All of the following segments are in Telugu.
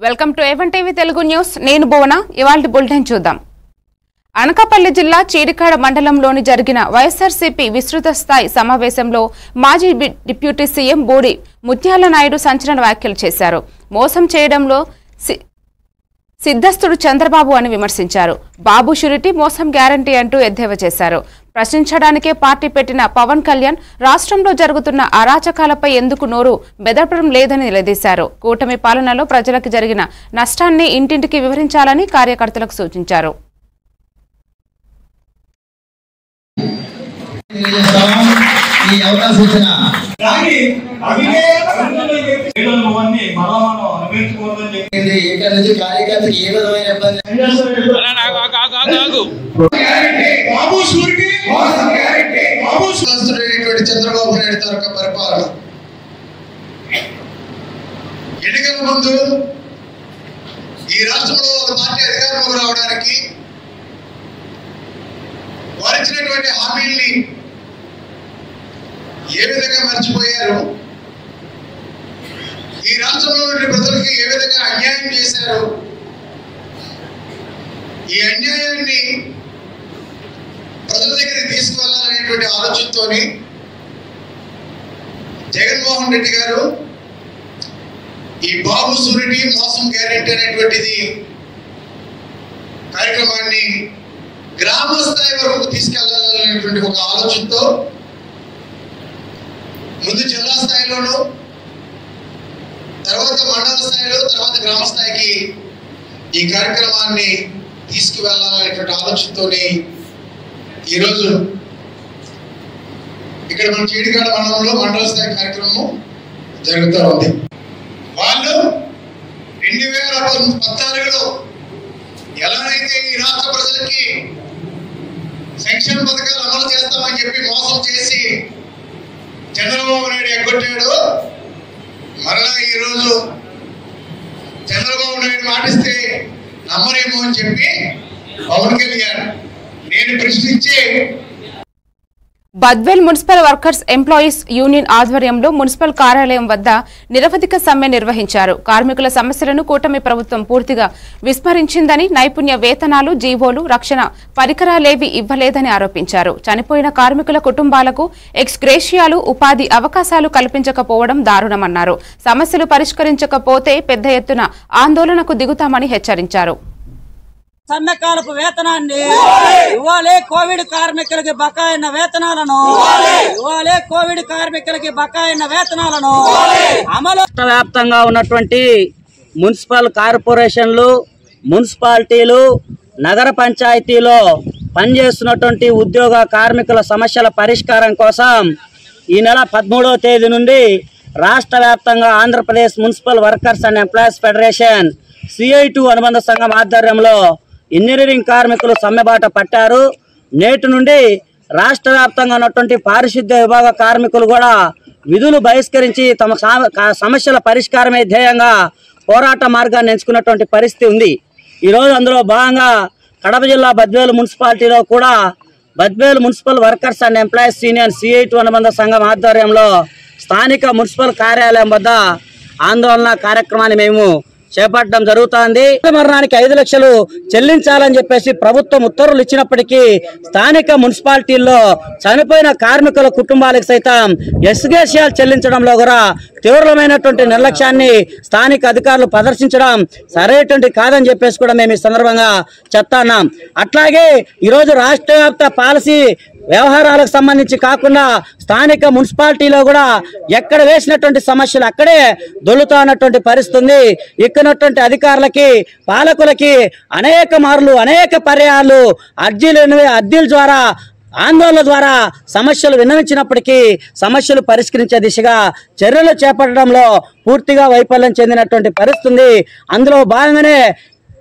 Welcome to A1 TV Telugu news. నేను భువన. ఇవాల్టి బులెటిన్ చూద్దాం. అనకాపల్లి జిల్లా చీడికాడ మండలంలోని జరిగిన వైఎస్ఆర్సీపీ విస్తృత స్థాయి సమావేశంలో మాజీ డిప్యూటీ సీఎం బోడి ముత్యాల నాయుడు సంచలన వ్యాఖ్యలు చేశారు. మోసం చేయడంలో సిద్ధస్తుడు చంద్రబాబు అని విమర్శించారు. బాబు షూరిటీ మోసం గ్యారంటీ అంటూ ఎద్దేవా చేశారు. ప్రశ్నించడానికే పార్టీ పెట్టిన పవన్ కళ్యాణ్ రాష్ట్రంలో జరుగుతున్న అరాచకాలపై ఎందుకు నోరు బెదరపడం లేదని నిలదీశారు. కూటమి పాలనలో ప్రజలకు జరిగిన నష్టాన్ని ఇంటింటికి వివరించాలని కార్యకర్తలకు సూచించారు. చంద్రబాబు నాయుడు తాలూకా పరిపాలన ఎన్నికల ముందు ఈ రాష్ట్రంలో ఒక పార్టీ అధికారంలోకి రావడానికి వారిచ్చినటువంటి హామీల్ని ఏ విధంగా మర్చిపోయారు, ఈ రాష్ట్రంలో ప్రజలకి ఏ విధంగా అన్యాయం చేశారు, ఈ అన్యాయాన్ని ప్రజల దగ్గరికి తీసుకువెళ్ళాలనేటువంటి ఆలోచనతోని జగన్మోహన్ రెడ్డి గారు ఈ బాబు షూరిటీ మోసం గ్యారెంటీ అనేటువంటిది కార్యక్రమాన్ని గ్రామ స్థాయి వరకు తీసుకెళ్లాలనేటువంటి ఒక ఆలోచనతో ముందు జిల్లా స్థాయిలోను, తర్వాత మండల స్థాయిలో, తర్వాత గ్రామ స్థాయికి ఈ కార్యక్రమాన్ని తీసుకువెళ్ళాలనేటువంటి ఆలోచనతోని ఈరోజు ఇక్కడ మన చీడికాడ మండలంలో మండల స్థాయి కార్యక్రమం జరుగుతూ ఉంది. వాళ్ళు 2014లో ఎలాగైతే ఈ రాష్ట్ర ప్రజలకి సంక్షేమ పథకాలు అమలు చేస్తామని చెప్పి మోసం చేసి చంద్రబాబు నాయుడు ఎగ్గొట్టాడు, మరలా ఈరోజు చంద్రబాబు నాయుడు మాటిస్తే నమ్మరేమో అని చెప్పి పవన్ కళ్యాణ్ నేను ప్రశ్నించే Badvel municipal workers employees union ఆధ్వర్యంలో మున్సిపల్ కార్యాలయం వద్ద నిరవధిక సమ్మె నిర్వహించారు. కార్మికుల సమస్యలను కూటమి ప్రభుత్వం పూర్తిగా విస్మరించిందని, నైపుణ్య వేతనాలు, జీవోలు, రక్షణ పరికరాలేవి ఇవ్వలేదని ఆరోపించారు. చనిపోయిన కార్మికుల కుటుంబాలకు ఎక్స్ గ్రేషియాలు, ఉపాధి అవకాశాలు కల్పించకపోవడం దారుణమన్నారు. సమస్యలు పరిష్కరించకపోతే పెద్ద ఎత్తున ఆందోళనకు దిగుతామని హెచ్చరించారు. సమ్మెకాలపు వేతనాన్ని ఇవ్వాలి, కోవిడ్ కార్మికులకి బకాయిన వేతనాలను ఇవ్వాలి, కోవిడ్ కార్మికులకి బకాయిన వేతనాలను అమలు. రాష్ట్ర వ్యాప్తంగా ఉన్నటువంటి మున్సిపల్ కార్పొరేషన్లు, మున్సిపాలిటీలు, నగర పంచాయతీలో పనిచేస్తున్నటువంటి ఉద్యోగ కార్మికుల సమస్యల పరిష్కారం కోసం ఈ నెల 13వ తేదీ నుండి రాష్ట్ర వ్యాప్తంగా Andhra Pradesh municipal workers and employees federation CI2 అనుబంధ సంఘం ఆధ్వర్యంలో ఇంజనీరింగ్ కార్మికులు సమ్మెబాట పట్టారు. నేటి నుండి రాష్ట్ర వ్యాప్తంగా ఉన్నటువంటి పారిశుద్ధ్య విభాగ కార్మికులు కూడా విధులు బహిష్కరించి తమ సమస్యల పరిష్కారమే ధ్యేయంగా పోరాట మార్గాన్ని ఎంచుకున్నటువంటి పరిస్థితి ఉంది. ఈరోజు అందులో భాగంగా కడప జిల్లా బద్వేలు మున్సిపాలిటీలో కూడా Badvel municipal workers and employees union CI2 అనుబంధ సంఘం ఆధ్వర్యంలో స్థానిక మున్సిపల్ కార్యాలయం వద్ద ఆందోళన కార్యక్రమాన్ని మేము చేపట్టడం జరుగుతోంది. మరణానికి 5 లక్షలు చెల్లించాలని చెప్పేసి ప్రభుత్వం ఉత్తర్వులు ఇచ్చినప్పటికీ స్థానిక మున్సిపాలిటీల్లో చనిపోయిన కార్మికుల కుటుంబాలకు సైతం ఎస్గేషియాలు చెల్లించడంలో కూడా తీవ్రమైనటువంటి నిర్లక్ష్యాన్ని స్థానిక అధికారులు ప్రదర్శించడం సరైనటువంటి కాదని చెప్పేసి కూడా మేము ఈ సందర్భంగా చెప్తున్నాం. అట్లాగే ఈరోజు రాష్ట్ర వ్యాప్త పాలసీ వ్యవహారాలకు సంబంధించి కాకుండా స్థానిక మున్సిపాలిటీలో కూడా ఎక్కడ వేసినటువంటి సమస్యలు అక్కడే దొల్లుతున్నటువంటి పరిస్థితి ఉంది. ఇక్కడున్నటువంటి అధికారులకి, పాలకులకి అనేక మార్లు, అనేక పర్యాయాలు అర్జీల ద్వారా, ఆందోళన ద్వారా సమస్యలు విన్నవించినప్పటికీ సమస్యలు పరిష్కరించే దిశగా చర్యలు చేపట్టడంలో పూర్తిగా వైఫల్యం చెందినటువంటి పరిస్థితి ఉంది. అందులో భాగంగానే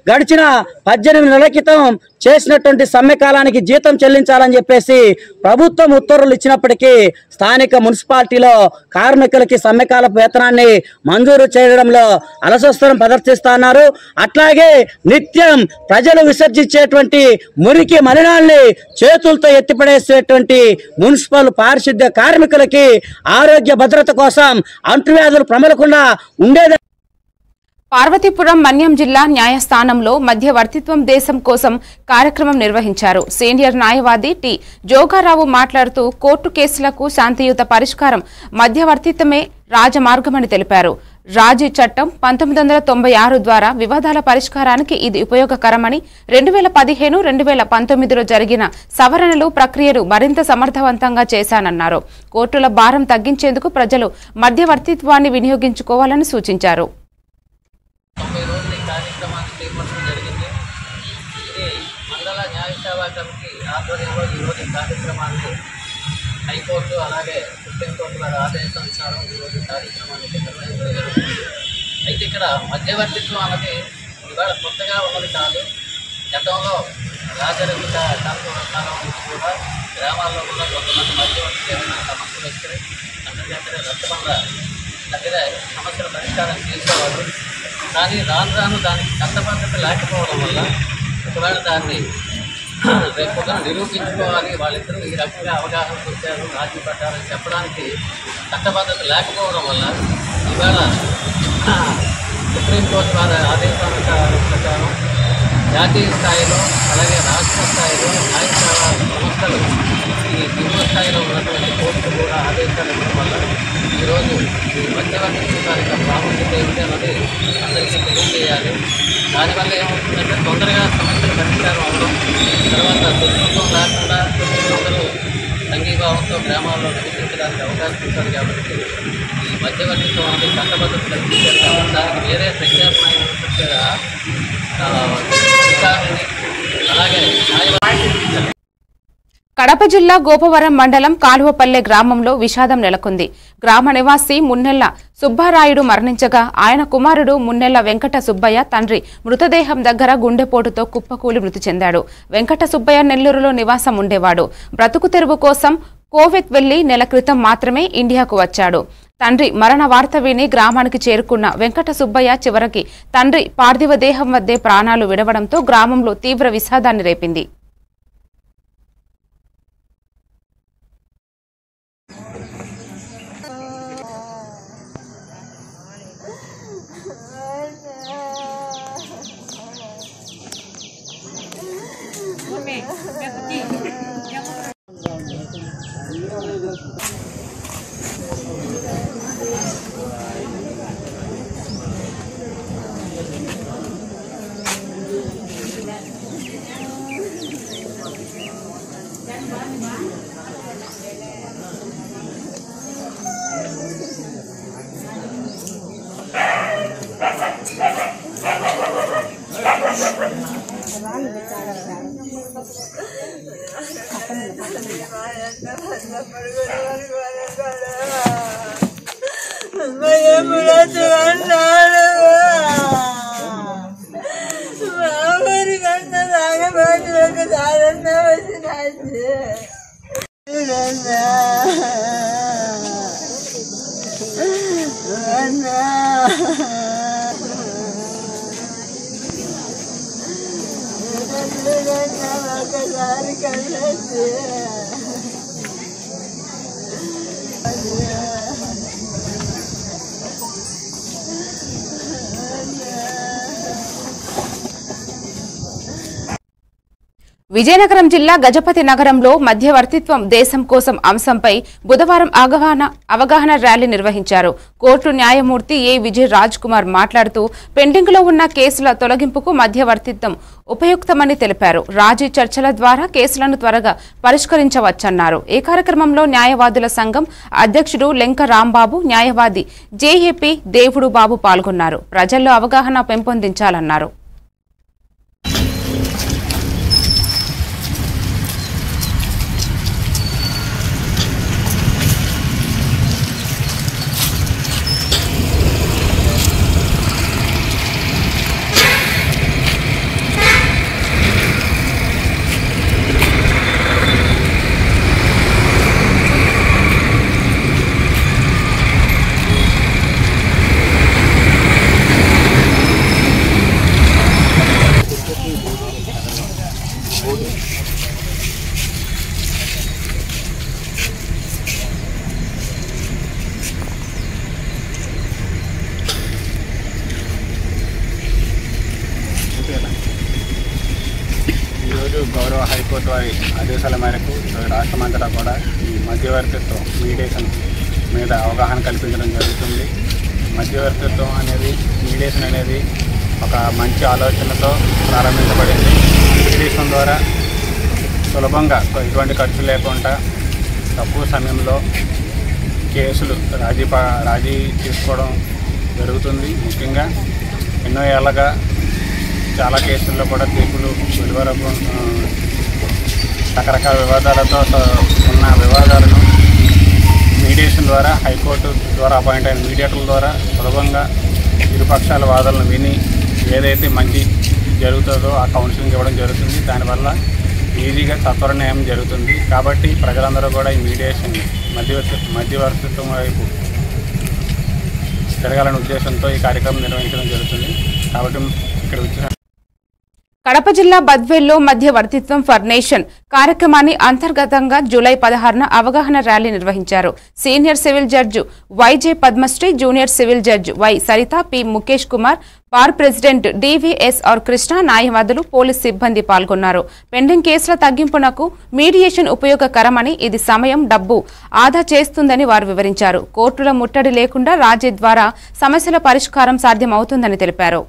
గడిచిన 18 నెలల క్రితం చేసినటువంటి సమ్మె కాలానికి జీతం చెల్లించాలని చెప్పేసి ప్రభుత్వం ఉత్తర్వులు ఇచ్చినప్పటికీ స్థానిక మున్సిపాలిటీలో కార్మికులకి సమ్మెకాలపు వేతనాన్ని మంజూరు చేయడంలో అలసత్వం ప్రదర్శిస్తున్నారు. అట్లాగే నిత్యం ప్రజలు విసర్జించేటువంటి మురికి మలినాల్ని చేతులతో ఎత్తిపడేసేటువంటి మున్సిపల్ పారిశుద్ధ్య కార్మికులకి ఆరోగ్య భద్రత కోసం అంటువ్యాధులు ప్రబలకుండా ఉండేది పార్వతీపురం మన్యం జిల్లా న్యాయస్థానంలో మధ్యవర్తిత్వం దేశం కోసం కార్యక్రమం నిర్వహించారు. సీనియర్ న్యాయవాది టి జోగారావు మాట్లాడుతూ కోర్టు కేసులకు శాంతియుత పరిష్కారం మధ్యవర్తిత్వమే రాజమార్గమని తెలిపారు. రాజీ చట్టం 1996 ద్వారా వివాదాల పరిష్కారానికి ఇది ఉపయోగకరమని 2015-2019లో జరిగిన సవరణలు ప్రక్రియను మరింత సమర్థవంతంగా చేశానన్నారు. కోర్టుల భారం తగ్గించేందుకు ప్రజలు మధ్యవర్తిత్వాన్ని వినియోగించుకోవాలని సూచించారు. 90 రోజుల ఈ కార్యక్రమాన్ని చేపట్టడం జరిగింది. ఇది మండల న్యాయ సేవా కమిటీ ఆధ్వర్యంలో ఈరోజు ఈ కార్యక్రమాన్ని హైకోర్టు అలాగే సుప్రీంకోర్టు వారి ఆదేశానుసారం ఈరోజు కార్యక్రమాన్ని నిర్వహించడం జరుగుతుంది. అయితే ఇక్కడ మధ్యవర్తిత్వం అన్నది ఇవాళ కొత్తగా ఉన్నది కాదు. గతంలో రాజరిక కాలం నుంచి కూడా గ్రామాల్లో కూడా కొంతమంది మధ్యవర్తి ఏమైనా సమస్యలు వస్తే అంతర్జాతీయ రచ్చబండ దగ్గర సమస్యల పరిష్కారం చేసేవాళ్ళు. కానీ రాను దానికి చట్టబద్ధత లేకపోవడం వల్ల ఒకవేళ దాన్ని రేపు నిరూపించుకోవాలి, వాళ్ళిద్దరూ ఈ రకంగా అవగాహన వచ్చారు, రాజీ పడ్డారని చెప్పడానికి చట్టబద్ధత లేకపోవడం వల్ల ఇవాళ సుప్రీంకోర్టు వారి ఆదేశాల ప్రకారం జాతీయ స్థాయిలో అలాగే రాష్ట్ర స్థాయిలో న్యాయ సేవా సంస్థలు ఈ దిగువ స్థాయిలో ఉన్నటువంటి కోర్టు కూడా ఆదేశాలు ఇవ్వడం వల్ల ఈరోజు ఈ మధ్యవర్తిత్వం యొక్క ప్రాముఖ్యత ఏమిటి అన్నది అందరికీ తెలియజేయాలి. దానివల్ల ఏమవుతుందంటే తొందరగా సమస్యలు పరిష్కారం అవ్వడం, తర్వాత దుర్భుత్వం లేకుండా అందరూ సంఘీభావంతో గ్రామాల్లో నివసించడానికి అవకాశం ఉంటుంది. కాబట్టి ఈ మధ్యవర్తిత్వం అనేది చట్టబద్ధత కల్పించారు కాబట్టి దానికి వేరే ప్రత్యామ్నాయం అధికారులని అలాగే న్యాయవాది. కడప జిల్లా గోపవరం మండలం కాలువపల్లె గ్రామంలో విషాదం నెలకొంది. గ్రామ నివాసి మున్నెల్ల సుబ్బారాయుడు మరణించగా ఆయన కుమారుడు మున్నెల్ల వెంకట సుబ్బయ్య తండ్రి మృతదేహం దగ్గర గుండెపోటుతో కుప్పకూలి మృతి చెందాడు. వెంకట సుబ్బయ్య నెల్లూరులో నివాసం ఉండేవాడు. బ్రతుకు తెరువు కోసం కోవెత్ వెళ్లి నెల క్రితం మాత్రమే ఇండియాకు వచ్చాడు. తండ్రి మరణ వార్త విని గ్రామానికి చేరుకున్న వెంకట సుబ్బయ్య చివరికి తండ్రి పార్థివ దేహం వద్దే ప్రాణాలు విడవడంతో గ్రామంలో తీవ్ర విషాదాన్ని రేపింది. విజయనగరం జిల్లా గజపతి నగరంలో మధ్యవర్తిత్వం దేశం కోసం అంశంపై బుధవారం అవగాహన ర్యాలీ నిర్వహించారు. కోర్టు న్యాయమూర్తి ఏ విజయ్ రాజ్ కుమార్ మాట్లాడుతూ పెండింగ్లో ఉన్న కేసుల తొలగింపుకు మధ్యవర్తిత్వం ఉపయుక్తమని తెలిపారు. రాజీ చర్చల ద్వారా కేసులను త్వరగా పరిష్కరించవచ్చన్నారు. ఈ కార్యక్రమంలో న్యాయవాదుల సంఘం అధ్యక్షుడు లెంక రాంబాబు, న్యాయవాది జేఏపీ దేవుడు బాబు పాల్గొన్నారు. ప్రజల్లో అవగాహన పెంపొందించాలన్నారు. గౌరవ హైకోర్టు వారి ఆదేశాల మేరకు రాష్ట్రమంతటా కూడా ఈ మధ్యవర్తిత్వం మీడియేషన్ మీద అవగాహన కల్పించడం జరుగుతుంది. మధ్యవర్తిత్వం అనేది, మీడియేషన్ అనేది ఒక మంచి ఆలోచనతో ప్రారంభించబడింది. మీడియేషన్ ద్వారా సులభంగా ఎటువంటి ఖర్చు లేకుండా తక్కువ సమయంలో కేసులు రాజీ తీసుకోవడం జరుగుతుంది. ముఖ్యంగా ఎన్నో ఏళ్ళగా చాలా కేసుల్లో కూడా తీర్పులు వెలువరకు రకరకాల వివాదాలతో ఉన్న వివాదాలను మీడియేషన్ ద్వారా, హైకోర్టు ద్వారా అపాయింట్ అయిన మీడియేటర్ల ద్వారా సులభంగా ఇరుపక్షాల వాదనలు విని ఏదైతే మంచి జరుగుతుందో ఆ కౌన్సిలింగ్ ఇవ్వడం జరుగుతుంది. దానివల్ల ఈజీగా సత్వర న్యాయం జరుగుతుంది. కాబట్టి ప్రజలందరూ కూడా ఈ మీడియేషన్ మధ్యవర్తిత్వం వైపు జరగాలనే ఉద్దేశంతో ఈ కార్యక్రమం నిర్వహించడం జరుగుతుంది. కాబట్టి ఇక్కడ వచ్చిన కడప జిల్లా బద్వేల్లో మధ్యవర్తిత్వం ఫర్ నేషన్ కార్యక్రమాన్ని అంతర్గతంగా జూలై 16న అవగాహన ర్యాలీ నిర్వహించారు. Senior civil judge Y J Padmasri, junior civil judge Y Saritha, P Mukesh Kumar, bar president DVSR Krishna, న్యాయవాదులు, పోలీస్ సిబ్బంది పాల్గొన్నారు. పెండింగ్ కేసుల తగ్గింపునకు మీడియేషన్ ఉపయోగకరమని, ఇది సమయం, డబ్బు ఆదా చేస్తుందని వారు వివరించారు. కోర్టుల ముట్టడి లేకుండా రాజీ ద్వారా సమస్యల పరిష్కారం సాధ్యమవుతుందని తెలిపారు.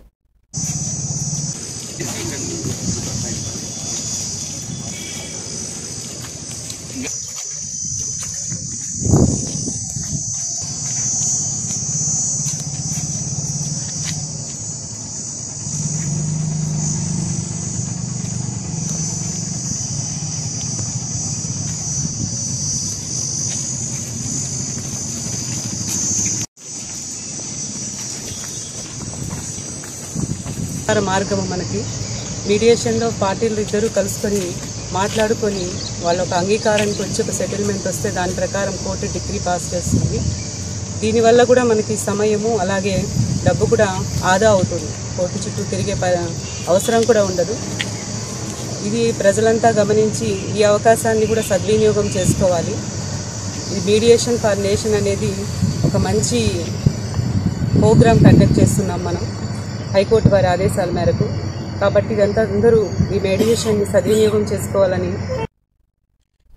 మార్గము మనకి మీడియేషన్లో పార్టీలు ఇద్దరు కలుసుకొని మాట్లాడుకొని వాళ్ళ ఒక అంగీకారానికి వచ్చి ఒక సెటిల్మెంట్ వస్తే దాని ప్రకారం కోర్టు డిగ్రీ పాస్ చేస్తుంది. దీనివల్ల కూడా మనకి సమయము అలాగే డబ్బు కూడా ఆదా అవుతుంది. కోర్టు చుట్టూ తిరిగే అవసరం కూడా ఉండదు. ఇది ప్రజలంతా గమనించి ఈ అవకాశాన్ని కూడా సద్వినియోగం చేసుకోవాలి. ఈ మీడియేషన్ ఫర్ నేషన్ అనేది ఒక మంచి ప్రోగ్రామ్ కండక్ట్ చేస్తున్నాం మనం హైకోర్టు వారి ఆదేశాల మేరకు. కాబట్టి ఇదంతా అందరూ ఈ మీడియేషన్ని సద్వినియోగం చేసుకోవాలని.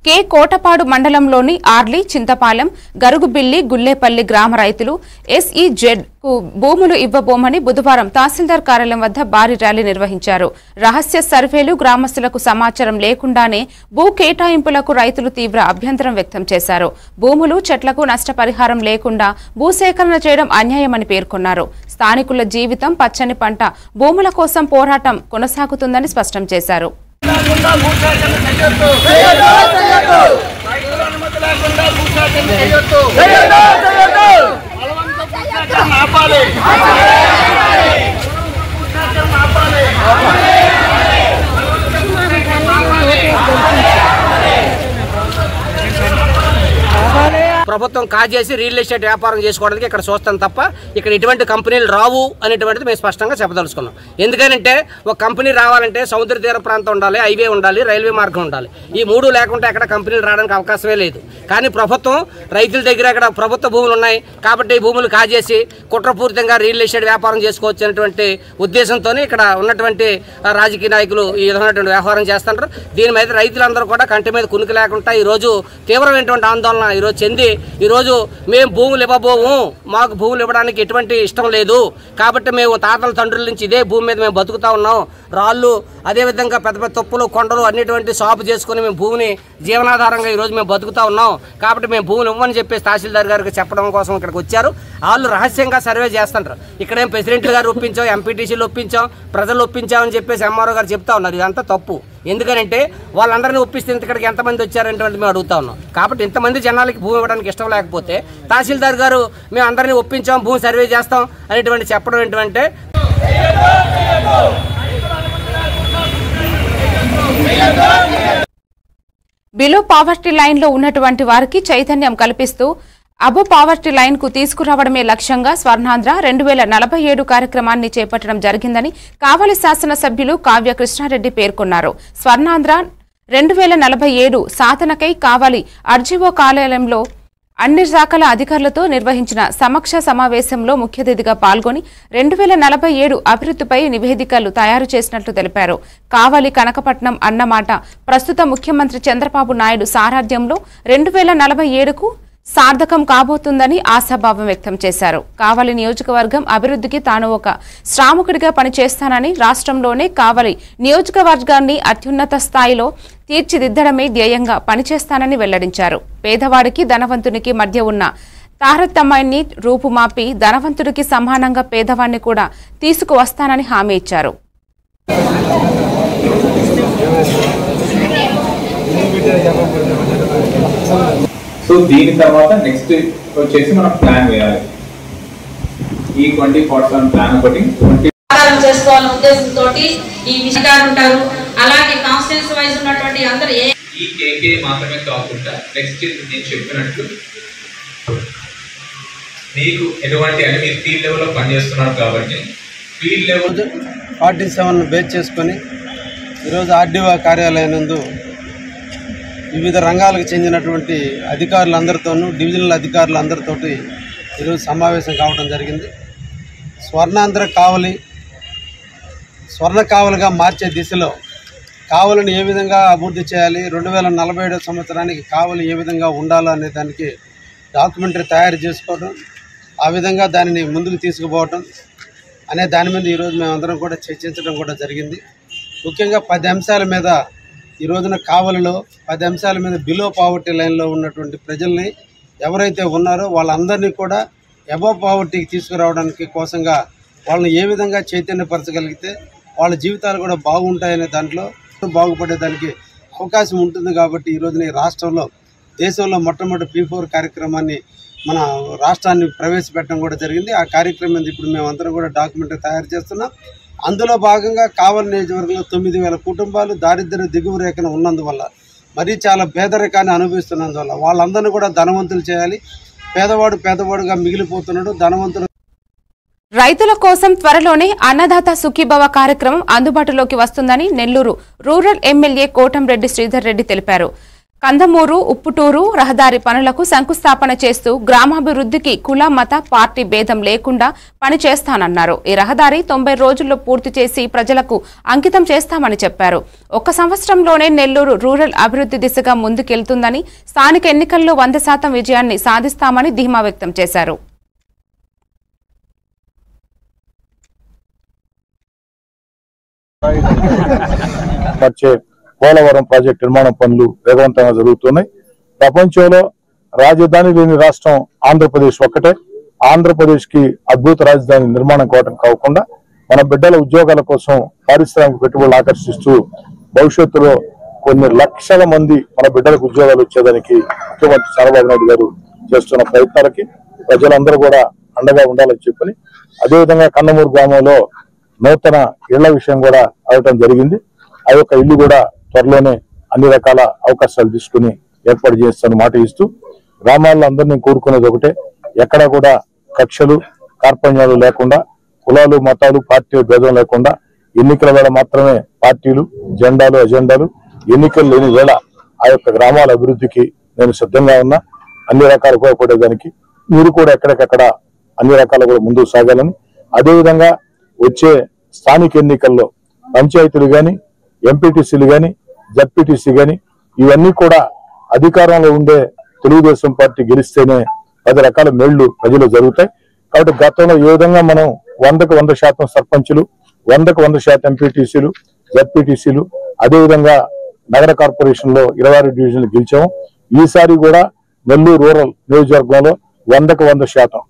కే కోటపాడు మండలంలోని ఆర్లీ, చింతపాలెం, గరుగుబిల్లి, గుల్లేపల్లి గ్రామ రైతులు SEZ కు భూములు ఇవ్వబోమని బుధవారం తహసీల్దార్ కార్యాలయం వద్ద భారీ ర్యాలీ నిర్వహించారు. రహస్య సర్వేలు, గ్రామస్తులకు సమాచారం లేకుండానే భూ కేటాయింపులకు రైతులు తీవ్ర అభ్యంతరం వ్యక్తం చేశారు. భూములు, చెట్లకు నష్టపరిహారం లేకుండా భూసేకరణ చేయడం అన్యాయమని పేర్కొన్నారు. స్థానికుల జీవితం పచ్చని పంట, భూముల కోసం పోరాటం కొనసాగుతుందని స్పష్టం చేశారు. ప్రభుత్వం కాజేసి రియల్ ఎస్టేట్ వ్యాపారం చేసుకోవడానికి ఇక్కడ చూస్తాం తప్ప ఇక్కడ ఎటువంటి కంపెనీలు రావు అనేటువంటిది మేము స్పష్టంగా చెప్పదలుచుకున్నాం. ఎందుకంటే ఒక కంపెనీ రావాలంటే సముద్ర తీర ప్రాంతం ఉండాలి, హైవే ఉండాలి, రైల్వే మార్గం ఉండాలి. ఈ మూడు లేకుంటే ఎక్కడ కంపెనీలు రావడానికి అవకాశమే లేదు. కానీ ప్రభుత్వం రైతుల దగ్గర అక్కడ ప్రభుత్వ భూములు ఉన్నాయి కాబట్టి ఈ భూములు కాజేసి కుట్రపూరితంగా రియల్ ఎస్టేట్ వ్యాపారం చేసుకోవచ్చు అనేటువంటి ఉద్దేశంతో ఇక్కడ ఉన్నటువంటి రాజకీయ నాయకులు ఈ విధమైనటువంటి వ్యవహారం చేస్తుంటారు. దీని మీద రైతులందరూ కూడా కంటి మీద కునుకు లేకుండా ఈరోజు తీవ్రమైనటువంటి ఆందోళన ఈరోజు చెంది ఈరోజు మేము భూములు ఇవ్వబోము, మాకు భూములు ఇవ్వడానికి ఎటువంటి ఇష్టం లేదు కాబట్టి మేము తాతల తండ్రుల నుంచి ఇదే భూమి మీద మేము బతుకుతా ఉన్నాం. రాళ్ళు, అదేవిధంగా పెద్ద పెద్ద తొప్పులు, కొండలు అన్నిటువంటి సాపు చేసుకుని మేము భూమిని జీవనాధారంగా ఈరోజు మేము బతుకుతా ఉన్నాం కాబట్టి మేము భూములు ఇవ్వమని చెప్పేసి తహసీల్దార్ గారికి చెప్పడం కోసం ఇక్కడికి వచ్చారు. వాళ్ళు రహస్యంగా సర్వే చేస్తుంటారు. ఇక్కడేం ప్రెసిడెంట్ గారు ఒప్పించాం, ఎంపీటీసీలు ఒప్పించాం, ప్రజలు ఒప్పించామని చెప్పేసి ఎంఆర్ఓ గారు చెప్తా ఉన్నారు. ఇదంతా తప్పు. ఎందుకంటే వాళ్ళందరినీ ఒప్పిస్తే ఇక్కడికి ఎంతమంది వచ్చారంటే మేము అడుగుతా ఉన్నాం. కాబట్టి ఇంతమంది జనాలకి భూమి ఇవ్వడానికి ఇష్టం లేకపోతే తహసీల్దార్ గారు మేము అందరినీ ఒప్పించాం, భూమి సర్వే చేస్తాం అనేటువంటి చెప్పడం ఏంటంటే బిలో పావర్టీ లైన్ లో ఉన్నటువంటి వారికి చైతన్యం కల్పిస్తూ అబో పావర్టీ లైన్ కు తీసుకురావడమే లక్ష్యంగా స్వర్ణాంధ్ర 2047 కార్యక్రమాన్ని చేపట్టడం జరిగిందని కావలి శాసనసభ్యులు కావ్య కృష్ణారెడ్డి పేర్కొన్నారు. స్వర్ణాంధ్ర 2047 సాధనకై కావలి ఆర్జీఓ కార్యాలయంలో అన్ని శాఖల అధికారులతో నిర్వహించిన సమీక్ష సమావేశంలో ముఖ్య అతిథిగా పాల్గొని 2047 అభివృద్ధిపై నివేదికలు తయారు చేసినట్లు తెలిపారు. కావలి కనకపట్నం అన్నమాట ప్రస్తుత ముఖ్యమంత్రి చంద్రబాబు నాయుడు సారథ్యంలో 2047కు సార్థకం కాబోతుందని ఆశాభావం వ్యక్తం చేశారు. కావలి నియోజకవర్గం అభివృద్ధికి తాను ఒక శ్రామికుడిగా పనిచేస్తానని, రాష్ట్రంలోనే కావలి నియోజకవర్గాన్ని అత్యున్నత స్థాయిలో తీర్చిదిద్దడమే ధ్యేయంగా పనిచేస్తానని వెల్లడించారు. పేదవాడికి ధనవంతునికి మధ్య ఉన్న తారతమ్యాన్ని రూపుమాపి ధనవంతుడికి సమానంగా పేదవాడిని కూడా తీసుకువస్తానని హామీ ఇచ్చారు. సో దీని తర్వాత నెక్స్ట్ వచ్చేసి మనం ప్లాన్ వేయాలి. ఈ 2047 ప్లాన్ ఒకటి చేసుకోవాలనే ఉద్దేశంతో ఈ విషయాలు ఉంటారు. అలాగే కాన్స్టిట్యూన్సీ వైజ్ ఉన్నటువంటి అందరూ ఈ కేకే మాత్రమే కాకుండా నెక్స్ట్ నేను చెప్పినట్లు మీకు ఎటువంటి అంటే మీరు ఫీల్డ్ లెవెల్లో పనిచేస్తున్నారు కాబట్టి ఫీల్డ్ లెవెల్ 47 బేస్ చేసుకొని ఈరోజు ఆర్డీఓ కార్యాలయం నందు వివిధ రంగాలకు చెందినటువంటి అధికారులందరితోనూ డివిజనల్ అధికారులందరితోటి ఈరోజు సమావేశం కావడం జరిగింది. స్వర్ణాంధ్ర కావలి స్వర్ణ కావలిగా మార్చే దిశలో కావలిని ఏ విధంగా అభివృద్ధి చేయాలి, 2047 సంవత్సరానికి కావలి ఏ విధంగా ఉండాలో అనే దానికి డాక్యుమెంటరీ తయారు చేసుకోవడం, ఆ విధంగా దానిని ముందుకు తీసుకుపోవటం అనే దాని మీద ఈరోజు మేమందరం కూడా చర్చించడం కూడా జరిగింది. ముఖ్యంగా 10 అంశాల మీద ఈ రోజున కావలిలో 10 అంశాల మీద బిలో పావర్టీ లైన్లో ఉన్నటువంటి ప్రజల్ని ఎవరైతే ఉన్నారో వాళ్ళందరినీ కూడా అబవ్ పావర్టీకి తీసుకురావడానికి కోసంగా వాళ్ళని ఏ విధంగా చైతన్యపరచగలిగితే వాళ్ళ జీవితాలు కూడా బాగుంటాయనే దాంట్లో బాగుపడేదానికి అవకాశం ఉంటుంది. కాబట్టి ఈ రోజున ఈ రాష్ట్రంలో దేశంలో మొట్టమొదటి P4 కార్యక్రమాన్ని మన రాష్ట్రాన్ని ప్రవేశపెట్టడం కూడా జరిగింది. ఆ కార్యక్రమం ఇప్పుడు మేమందరం కూడా డాక్యుమెంటరీ తయారు చేస్తున్నాం. అందులో భాగంగా కావలి నియోజకవర్గంలో 9,000 కుటుంబాలు దారిద్ర్య దిగువ రేఖన ఉన్నందువల్ల మరీ చాలా పేదరికాన్ని అనుభవిస్తున్నందువల్ల వాళ్ళందరినీ కూడా ధనవంతులు చేయాలి. పేదవాడుగా మిగిలిపోతున్నాడు, ధనవంతుడు. రైతుల కోసం త్వరలోనే అన్నదాత సుఖీభవ కార్యక్రమం అందుబాటులోకి వస్తుందని నెల్లూరు రూరల్ ఎమ్మెల్యే కోటంరెడ్డి శ్రీధర్ రెడ్డి తెలిపారు. కందమూరు ఉప్పుటూరు రహదారి పనులకు శంకుస్థాపన చేస్తూ గ్రామాభివృద్ధికి కుల మత పార్టీ భేదం లేకుండా పనిచేస్తానన్నారు. ఈ రహదారి 90 రోజుల్లో పూర్తి చేసి ప్రజలకు అంకితం చేస్తామని చెప్పారు. 1 సంవత్సరంలోనే నెల్లూరు రూరల్ అభివృద్ధి దిశగా ముందుకెళ్తుందని, స్థానిక ఎన్నికల్లో 100% విజయాన్ని సాధిస్తామని ధీమా వ్యక్తం చేశారు. పోలవరం ప్రాజెక్టు నిర్మాణ పనులు వేగవంతంగా జరుగుతున్నాయి. ప్రపంచంలో రాజధాని లేని రాష్ట్రం ఆంధ్రప్రదేశ్ ఒక్కటే. ఆంధ్రప్రదేశ్ కి అద్భుత రాజధాని నిర్మాణం కాకుండా మన బిడ్డల ఉద్యోగాల కోసం పారిశ్రామిక పెట్టుబడులు ఆకర్షిస్తూ భవిష్యత్తులో కొన్ని లక్షల మంది మన బిడ్డలకు ఉద్యోగాలు వచ్చేదానికి ముఖ్యమంత్రి చంద్రబాబు నాయుడు గారు చేస్తున్న ప్రయత్నాలకి ప్రజలందరూ కూడా అండగా ఉండాలని చెప్పని, అదేవిధంగా కందమూరు గ్రామంలో నూతన ఇళ్ల విషయం కూడా అడగటం జరిగింది. ఆ యొక్క ఇల్లు కూడా త్వరలోనే అన్ని రకాల అవకాశాలు తీసుకుని ఏర్పాటు చేస్తాను మాట ఇస్తూ, గ్రామాల్లో అందరినీ కోరుకునేది ఒకటే, ఎక్కడా కూడా కక్షలు కార్పణ్యాలు లేకుండా, కులాలు మతాలు పార్టీ భేదం లేకుండా ఎన్నికల వేళ మాత్రమే పార్టీలు జెండాలు అజెండాలు, ఎన్నికలు లేని వేళ ఆ యొక్క గ్రామాల అభివృద్ధికి నేను సిద్ధంగా ఉన్నా. అన్ని రకాలు ఉపయోగపడేదానికి మీరు కూడా ఎక్కడికక్కడ అన్ని రకాలు కూడా ముందుకు సాగాలని, అదేవిధంగా వచ్చే స్థానిక ఎన్నికల్లో పంచాయతీలు కానీ ఎంపీటీసీలు కానీ జడ్పీటీసీ కానీ ఇవన్నీ కూడా అధికారంలో ఉండే తెలుగుదేశం పార్టీ గెలిస్తేనే 10 రకాల మేళ్లు ప్రజలు జరుగుతాయి. కాబట్టి గతంలో ఏ విధంగా మనం 100కు 100% సర్పంచులు, 100కు 100% ఎంపీటీసీలు జడ్పీటీసీలు, అదేవిధంగా నగర కార్పొరేషన్ లో 26 డివిజన్లు గెలిచాము. ఈసారి కూడా నెల్లూరు రూరల్ నియోజకవర్గంలో 100కు 100%.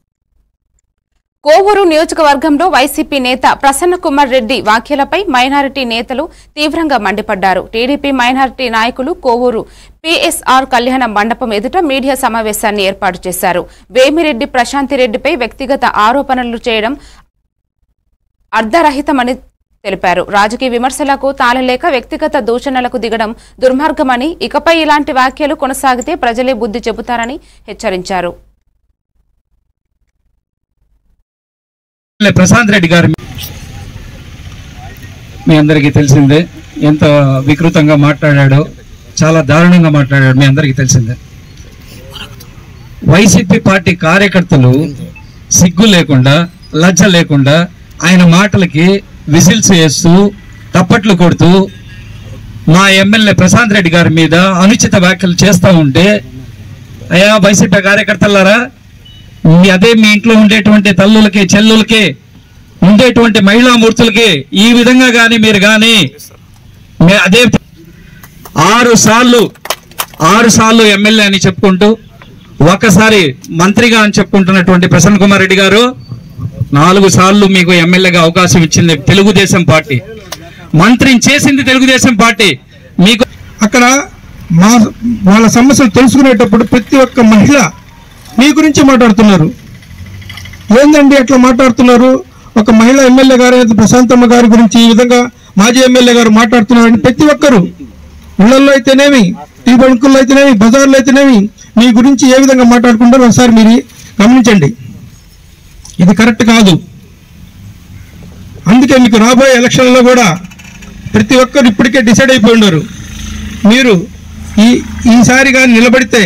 కోవూరు నియోజకవర్గంలో వైసీపీ నేత ప్రసన్న కుమార్ రెడ్డి వ్యాఖ్యలపై మైనారిటీ నేతలు తీవ్రంగా మండిపడ్డారు. టీడీపీ మైనారిటీ నాయకులు కోవూరు పీఎస్ఆర్ కళ్యాణ మండపం ఎదుట మీడియా సమావేశాన్ని ఏర్పాటు చేశారు. వేమిరెడ్డి ప్రశాంతిరెడ్డిపై వ్యక్తిగత ఆరోపణలు చేయడం అర్ధరహితమని తెలిపారు. రాజకీయ విమర్శలకు తాళలేక వ్యక్తిగత దూషణలకు దిగడం దుర్మార్గమని, ఇకపై ఇలాంటి వ్యాఖ్యలు కొనసాగితే ప్రజలే బుద్ధి చెబుతారని హెచ్చరించారు. ప్రశాంత్ రెడ్డి గారు మీ అందరికీ తెలిసిందే, ఎంత వికృతంగా మాట్లాడాడో, చాలా దారుణంగా మాట్లాడాడు, మీ అందరికీ తెలిసిందే. వైసీపీ పార్టీ కార్యకర్తలు సిగ్గు లేకుండా లజ్జ లేకుండా ఆయన మాటలకి విజిల్స్ వేస్తూ తప్పట్లు కొడుతూ మా ఎమ్మెల్యే ప్రశాంత్ రెడ్డి గారి మీద అనుచిత వ్యాఖ్యలు చేస్తూ ఉంటే, అయ్యా వైసీపీ కార్యకర్తలారా, అదే మీ ఇంట్లో ఉండేటువంటి తల్లులకి చెల్లులకి ఉండేటువంటి మహిళామూర్తులకి ఈ విధంగా కానీ మీరు కానీ అదే 6 సార్లు ఎమ్మెల్యే అని చెప్పుకుంటూ ఒకసారి మంత్రిగా అని చెప్పుకుంటున్నటువంటి ప్రసన్న కుమార్ రెడ్డి గారు 4 సార్లు మీకు ఎమ్మెల్యేగా అవకాశం ఇచ్చింది తెలుగుదేశం పార్టీ, మంత్రిని చేసింది తెలుగుదేశం పార్టీ. మీకు అక్కడ వాళ్ళ సమస్యలు తెలుసుకునేటప్పుడు ప్రతి ఒక్క మహిళ మీ గురించి మాట్లాడుతున్నారు. ఏందండి అట్లా మాట్లాడుతున్నారు? ఒక మహిళా ఎమ్మెల్యే గారు ప్రశాంతమ్మ గారి గురించి ఈ విధంగా మాజీ ఎమ్మెల్యే గారు మాట్లాడుతున్నారని ప్రతి ఒక్కరు ఇళ్లలో అయితేనేమి, టీ బంకుల్లో అయితేనేమి, బజార్లో అయితేనేమి మీ గురించి ఏ విధంగా మాట్లాడుకుంటారో ఒకసారి మీరు గమనించండి. ఇది కరెక్ట్ కాదు. అందుకే మీకు రాబోయే ఎలక్షన్లో కూడా ప్రతి ఒక్కరు ఇప్పటికే డిసైడ్ అయిపోయి ఉన్నారు. మీరు ఈసారి కానీ నిలబడితే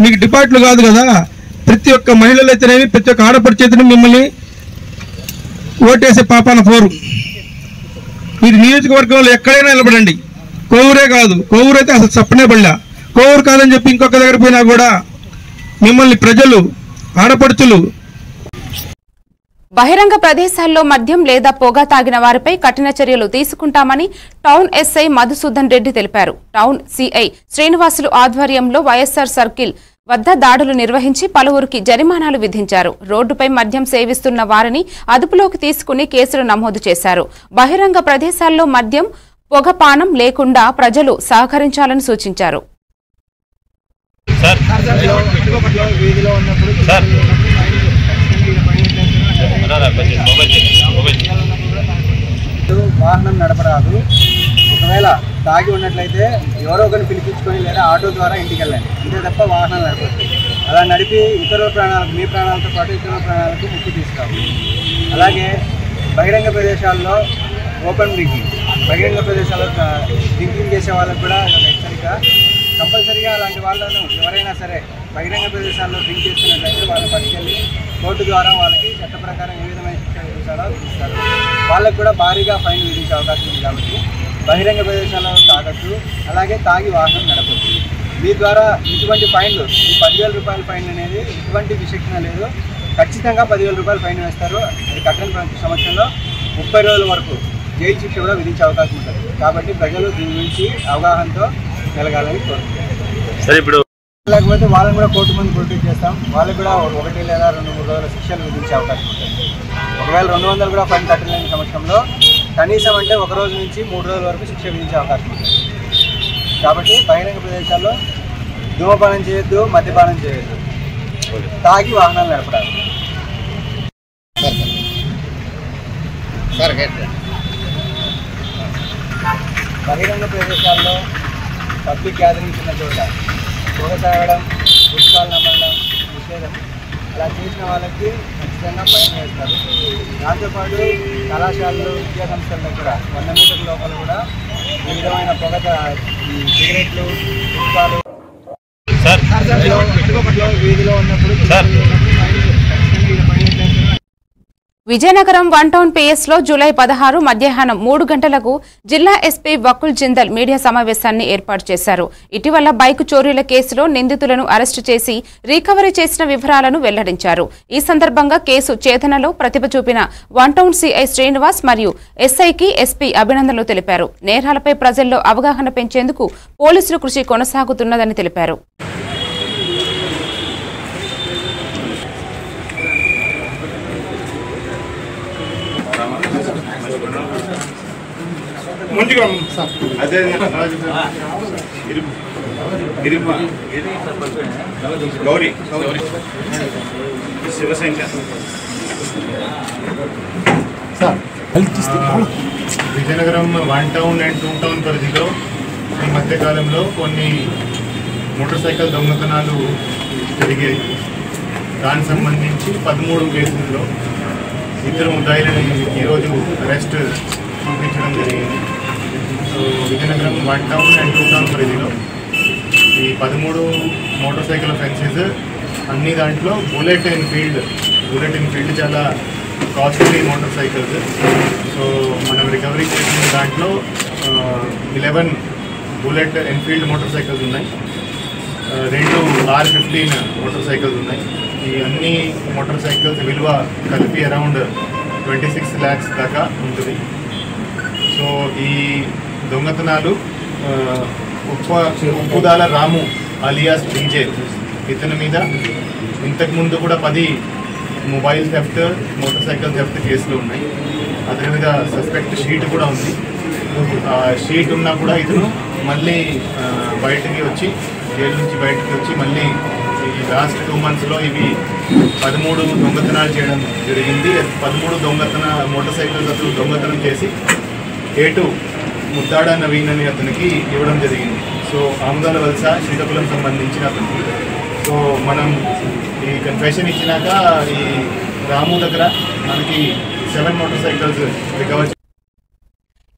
మీకు డిపార్ట్లు కాదు కదా, ప్రతి ఒక్క మహిళలు అయితేనేమి, ప్రతి ఒక్క ఆడపడిచేతనే మిమ్మల్ని ఓటేసే పాపాన పోరు. మీరు నియోజకవర్గంలో ఎక్కడైనా నిలబడండి, కోవూరే కాదు, కోవూరు అయితే అసలు చెప్పనే పడలే, కోవూరు కాదని చెప్పి ఇంకొక దగ్గర పోయినా కూడా మిమ్మల్ని ప్రజలు ఆడపడుచులు. బహిరంగ ప్రదేశాల్లో మద్యం లేదా పొగ తాగిన వారిపై కఠిన చర్యలు తీసుకుంటామని టౌన్ ఎస్ఐ మధుసూదన్ రెడ్డి తెలిపారు. టౌన్ సిఐ శ్రీనివాసులు ఆధ్వర్యంలో వైఎస్ఆర్ సర్కిల్ వద్ద దాడులు నిర్వహించి పలువురికి జరిమానాలు విధించారు. రోడ్డుపై మద్యం సేవిస్తున్న వారిని అదుపులోకి తీసుకుని కేసులు నమోదు చేశారు. బహిరంగ ప్రదేశాల్లో మద్యం పొగపానం లేకుండా ప్రజలు సహకరించాలని సూచించారు. వాహనం నడపరాదు. ఒకవేళ తాగి ఉన్నట్లయితే ఎవరో ఒకరిని పిలిపించుకొని లేదా ఆటో ద్వారా ఇంటికి వెళ్ళండి, అంతే తప్ప వాహనాలు నడపచ్చు. అలా నడిపి ఇతరుల ప్రాణాలకు, మీ ప్రాణాలతో పాటు ఇతరుల ప్రాణాలకు ముక్తి తీసుకురావు. అలాగే బహిరంగ ప్రదేశాల్లో ఓపెన్ డ్రింకింగ్, బహిరంగ ప్రదేశాల్లో డ్రింకింగ్ చేసే వాళ్ళకు కూడా హెచ్చరిక. కంపల్సరీగా అలాంటి వాళ్ళను ఎవరైనా సరే బహిరంగ ప్రదేశాల్లో డ్రింక్ చేస్తున్నట్లయితే వాళ్ళని పట్టుకెళ్ళి కోర్టు ద్వారా వాళ్ళకి చట్ట ప్రకారం ఏ విధమైన శిక్ష విధించాలో విధిస్తారు. వాళ్ళకు కూడా భారీగా ఫైన్ విధించే అవకాశం ఉంది. కాబట్టి బహిరంగ ప్రదేశాల్లో తాగొచ్చు, అలాగే తాగి వాహనం నడపచ్చు. మీ ద్వారా ఇటువంటి ఫైన్లు, ఈ 10,000 రూపాయల ఫైన్ అనేది ఎటువంటి విశిక్షణ లేదు. ఖచ్చితంగా 10,000 రూపాయల ఫైన్ వేస్తారు. అది కట్టని సమక్షంలో 30 రోజుల వరకు జైలు శిక్ష కూడా విధించే అవకాశం ఉంటుంది. కాబట్టి ప్రజలు దీని గురించి అవగాహనతో మెలగాలని కోరుకుంటున్నారు. లేకపోతే వాళ్ళని కూడా కోర్టు ముందు ప్రొడ్యూస్ చేస్తాం. వాళ్ళకి కూడా 1 లేదా 2-3 రోజుల శిక్షలు విధించే అవకాశం ఉంటుంది. ఒకవేళ 200 కూడా ఫైన్ కట్టలేని సమక్షంలో కనీసం అంటే 1 రోజు నుంచి 3 రోజుల వరకు శిక్ష విధించే అవకాశం ఉంటుంది. కాబట్టి బహిరంగ ప్రదేశాల్లో ధూమపానం చేయొద్దు, మద్యపానం చేయొద్దు, తాగి వాహనాలు నడపడాలి. బహిరంగ ప్రదేశాల్లో పబ్లిక్ గ్యాదరింగ్స్ ఉన్న చోట పొగ తాగడం, పుస్తకాలు నమ్మడం నిషేధం. అలా చేసిన వాళ్ళకి ఖచ్చితంగా ఫైన్ వేస్తారు. దాంతోపాటు కళాశాలలు, విద్యా సంస్థల దగ్గర 100 మీటర్ల లోపల కూడా ఈ విధమైన పొగ, ఈ సిగరెట్లు, పుస్తకాలు వీధిలో ఉన్నప్పుడు విజయనగరం 1 టౌన్ పిఎస్ లో జూలై 16 మధ్యాహ్నం 3 గంటలకు జిల్లా ఎస్పీ వకుల్ జిందల్ మీడియా సమావేశాన్ని ఏర్పాటు చేశారు. ఇటీవల బైక్ చోరీల కేసులో నిందితులను అరెస్టు చేసి రికవరీ చేసిన వివరాలను వెల్లడించారు. ఈ సందర్భంగా కేసు ఛేదనలో ప్రతిభ చూపిన 1 టౌన్ సిఐ శ్రీనివాస్ మరియు ఎస్ఐకి ఎస్పీ అభినందనలు తెలిపారు. నేరాలపై ప్రజల్లో అవగాహన పెంచేందుకు పోలీసులు కృషి కొనసాగుతున్నదని తెలిపారు. Gauri Shivashankar Vizianagaram 1 town and 2 town పరిధిలో ఈ మధ్యకాలంలో కొన్ని మోటార్ సైకిల్ దొంగతనాలు జరిగాయి. దానికి సంబంధించి 13 కేసుల్లో 2 ముద్దాయిలను ఈరోజు అరెస్ట్ చూపించడం జరిగింది. So Vizianagaram 1 town and 2 town పరిధిలో ఈ 13 మోటార్ సైకిల్ అఫెన్సెస్ అన్ని దాంట్లో బుల్లెట్ ఎన్ఫీల్డ్ చాలా కాస్ట్లీ మోటార్ సైకిల్స్. సో మనం రికవరీ చేసిన దాంట్లో 11 బుల్లెట్ ఎన్ఫీల్డ్ మోటార్ సైకిల్స్ ఉన్నాయి, 2 R15 మోటార్ సైకిల్స్ ఉన్నాయి. ఈ అన్ని మోటార్ సైకిల్స్ విలువ కలిపి అరౌండ్ 26 lakhs దాకా ఉంటుంది. సో ఈ దొంగతనాలు ఉప్పుదాల రాము అలియాస్ డీజే ఇతని మీద ఇంతకుముందు కూడా 10 mobile theft, motor cycle theft కేసులు ఉన్నాయి. అతని మీద సస్పెక్ట్ షీట్ కూడా ఉంది. ఆ షీట్ ఉన్నా కూడా ఇతను మళ్ళీ బయటికి వచ్చి జైలు నుంచి బయటికి వచ్చి మళ్ళీ ఈ లాస్ట్ 2 monthsలో ఇవి 13 దొంగతనాలు చేయడం జరిగింది. 13 మోటార్ సైకిల్స్ అతను దొంగతనం చేసి A2 ముద్దాడ నవీన్ అని అతనికి ఇవ్వడం జరిగింది. సో ఆముదాల వలస శ్రీకాకుళం సంబంధించిన అతనికి. సో మనం ఈ కన్ఫెషన్ ఇచ్చినాక ఈ రాము దగ్గర మనకి 7 మోటార్ సైకిల్స్ రికవర్.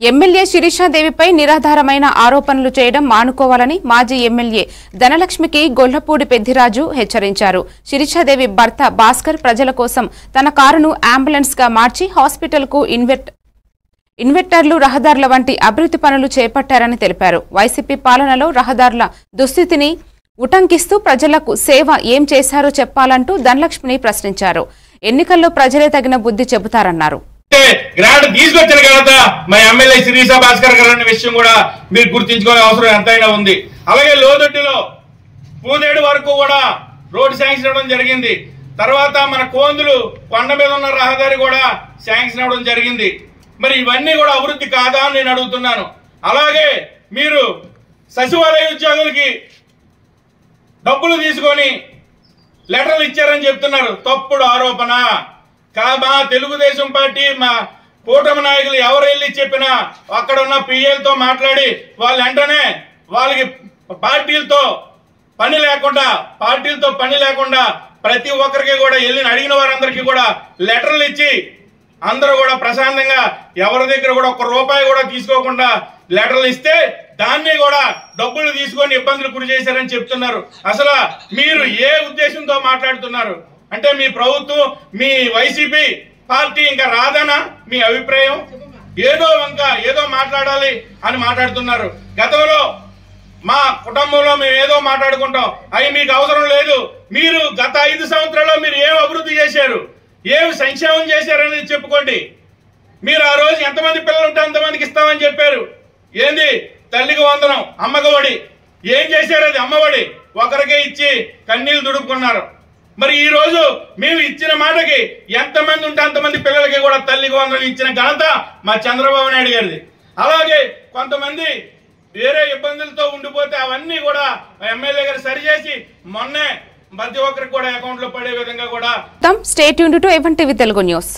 ఎమ్మెల్యే శిరీషాదేవిపై నిరాధారమైన ఆరోపణలు చేయడం మానుకోవాలని మాజీ ఎమ్మెల్యే ధనలక్ష్మికి గొల్లపూడి పెద్దిరాజు హెచ్చరించారు. శిరీషాదేవి భర్త భాస్కర్ ప్రజల కోసం తన కారును అంబులెన్స్ గా మార్చి హాస్పిటల్కు ఇన్వెర్టర్లు, రహదారుల వంటి అభివృద్ధి పనులు చేపట్టారని తెలిపారు. వైసీపీ పాలనలో రహదారుల దుస్థితిని ఉటంకిస్తూ ప్రజలకు సేవ ఏం చేశారో చెప్పాలంటూ ధనలక్ష్మిని ప్రశ్నించారు. ఎన్నికల్లో ప్రజలే తగిన బుద్ధి చెబుతారన్నారు. గ్రాంట్ తీసుకొచ్చిన తర్వాత మా ఎమ్మెల్యే శిరీషా భాస్కర్ గారు అనే విషయం కూడా మీరు గుర్తించుకోవాల్సిన అవసరం ఎంతైనా ఉంది. అలాగే లోదొడ్డిలో పూదేడు వరకు కూడా రోడ్డు శాంక్షన్ అవ్వడం జరిగింది. తర్వాత మన కోందులు కొండ మీద ఉన్న రహదారి కూడా శాంక్షన్ అవ్వడం జరిగింది. మరి ఇవన్నీ కూడా అభివృద్ధి కాదా అని నేను అడుగుతున్నాను. అలాగే మీరు సచివాలయ ఉద్యోగులకి డబ్బులు తీసుకొని లెటర్లు ఇచ్చారని చెప్తున్నారు. తప్పుడు ఆరోపణ. మా తెలుగుదేశం పార్టీ మా కూటమి నాయకులు ఎవరు వెళ్ళి చెప్పినా అక్కడ ఉన్న పిఎల్తో మాట్లాడి వాళ్ళు వెంటనే వాళ్ళకి పార్టీలతో పని లేకుండా ప్రతి ఒక్కరికి కూడా వెళ్ళి అడిగిన వారందరికీ కూడా లెటర్లు ఇచ్చి అందరూ కూడా ప్రశాంతంగా ఎవరి దగ్గర కూడా ₹1 కూడా తీసుకోకుండా లెటర్లు ఇస్తే దాన్ని కూడా డబ్బులు తీసుకొని ఇబ్బందులు గురి చేశారని చెప్తున్నారు. అసలు మీరు ఏ ఉద్దేశంతో మాట్లాడుతున్నారు? అంటే మీ ప్రభుత్వం, మీ వైసీపీ పార్టీ ఇంకా రాదనా మీ అభిప్రాయం? ఏదో మాట్లాడాలి అని మాట్లాడుతున్నారు. గతంలో మా కుటుంబంలో మేము ఏదో మాట్లాడుకుంటాం, అవి మీకు అవసరం లేదు. మీరు గత 5 సంవత్సరాల్లో మీరు ఏం అభివృద్ధి చేశారు, ఏమి సంక్షేమం చేశారనేది చెప్పుకోండి. మీరు ఆ రోజు ఎంతమంది పిల్లలు ఉంటే అంతమందికి ఇస్తామని చెప్పారు. ఏంది తల్లికి వందనం, అమ్మకి ఒడి, ఏం చేశారు? అది అమ్మఒడి ఒకరికే ఇచ్చి కన్నీళ్లు దుడుపుకున్నారు. మరి ఈ రోజు మేము ఇచ్చిన మాటకి ఎంతమంది ఉంటే అంతమంది పిల్లలకి కూడా తల్లికి వందనం ఇచ్చిన ఘనత మా చంద్రబాబు నాయుడు గారిది. అలాగే కొంతమంది వేరే ఇబ్బందులతో ఉండిపోతే అవన్నీ కూడా ఎమ్మెల్యే గారు సరిచేసి మొన్నే ప్రతి ఒక్కరికి కూడా అకౌంట్ లో పడే విధంగా కూడా. Stay tuned to even TV Telugu news.